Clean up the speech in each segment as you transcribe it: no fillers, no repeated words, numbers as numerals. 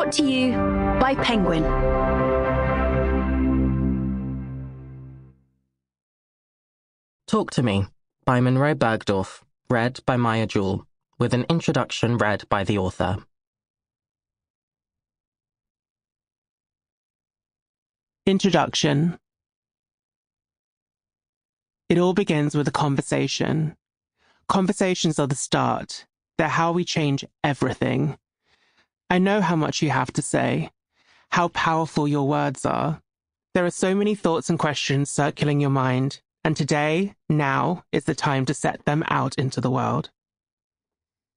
Brought to you by Penguin. Talk to Me by Munroe Bergdorf, read by Juul, with an introduction read by the author. Introduction. It all begins with a conversation. Conversations are the start. They're how we change everything. I know how much you have to say, how powerful your words are. There are so many thoughts and questions circling your mind, and today, now, is the time to set them out into the world.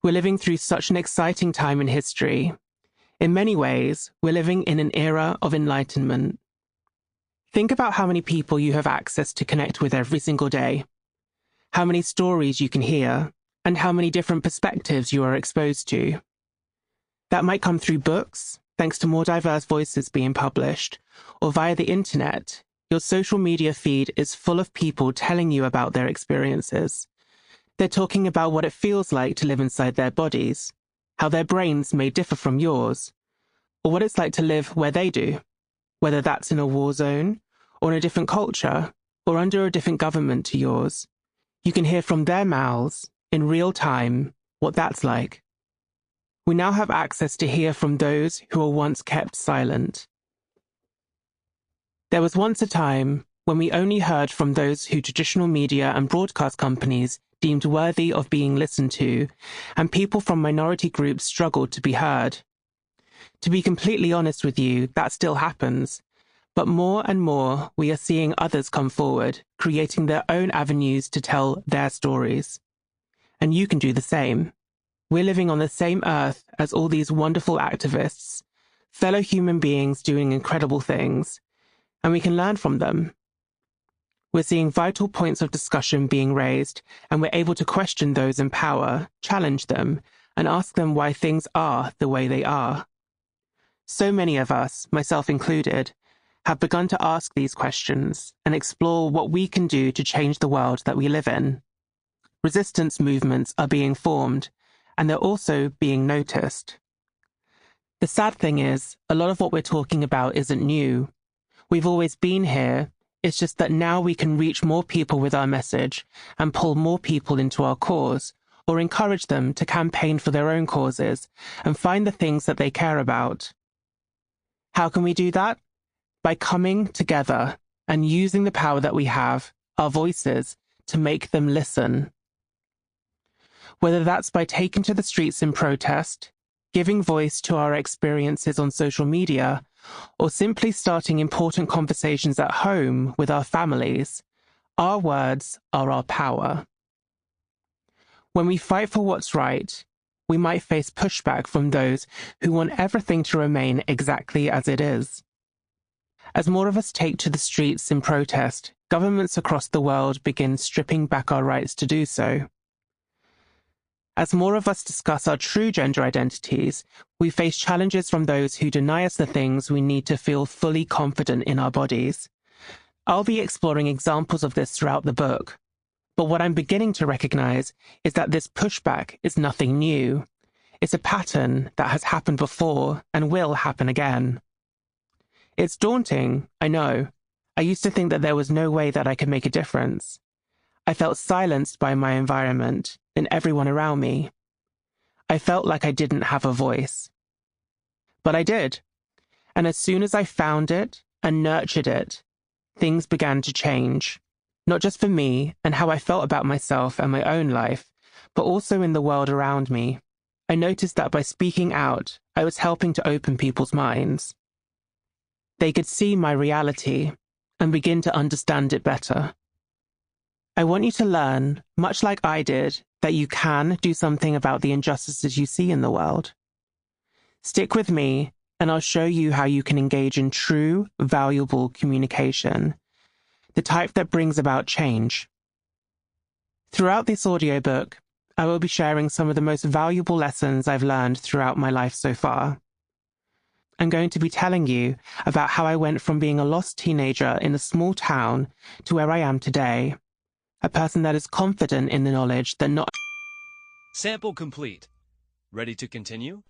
We're living through such an exciting time in history. In many ways, we're living in an era of enlightenment. Think about how many people you have access to connect with every single day, how many stories you can hear, and how many different perspectives you are exposed to. That might come through books, thanks to more diverse voices being published, or via the internet. Your social media feed is full of people telling you about their experiences. They're talking about what it feels like to live inside their bodies, how their brains may differ from yours, or what it's like to live where they do, whether that's in a war zone, or in a different culture, or under a different government to yours. You can hear from their mouths, in real time, what that's like. We now have access to hear from those who were once kept silent. There was once a time when we only heard from those who traditional media and broadcast companies deemed worthy of being listened to, and people from minority groups struggled to be heard. To be completely honest with you, that still happens. But more and more, we are seeing others come forward, creating their own avenues to tell their stories. And you can do the same. We're living on the same earth as all these wonderful activists, fellow human beings doing incredible things, and we can learn from them. We're seeing vital points of discussion being raised, and we're able to question those in power, challenge them, and ask them why things are the way they are. So many of us, myself included, have begun to ask these questions and explore what we can do to change the world that we live in. Resistance movements are being formed, and they're also being noticed. The sad thing is, a lot of what we're talking about isn't new. We've always been here. It's just that now we can reach more people with our message and pull more people into our cause, or encourage them to campaign for their own causes and find the things that they care about. How can we do that? By coming together and using the power that we have, our voices, to make them listen. Whether that's by taking to the streets in protest, giving voice to our experiences on social media, or simply starting important conversations at home with our families, our words are our power. When we fight for what's right, we might face pushback from those who want everything to remain exactly as it is. As more of us take to the streets in protest, governments across the world begin stripping back our rights to do so. As more of us discuss our true gender identities, we face challenges from those who deny us the things we need to feel fully confident in our bodies. I'll be exploring examples of this throughout the book, but what I'm beginning to recognize is that this pushback is nothing new. It's a pattern that has happened before and will happen again. It's daunting, I know. I used to think that there was no way that I could make a difference. I felt silenced by my environment and everyone around me. I felt like I didn't have a voice. But I did. And as soon as I found it and nurtured it, things began to change. Not just for me and how I felt about myself and my own life, but also in the world around me. I noticed that by speaking out, I was helping to open people's minds. They could see my reality and begin to understand it better. I want you to learn, much like I did, that you can do something about the injustices you see in the world. Stick with me, and I'll show you how you can engage in true, valuable communication, the type that brings about change. Throughout this audiobook, I will be sharing some of the most valuable lessons I've learned throughout my life so far. I'm going to be telling you about how I went from being a lost teenager in a small town to where I am today. A person that is confident in the knowledge that not... Sample complete. Ready to continue?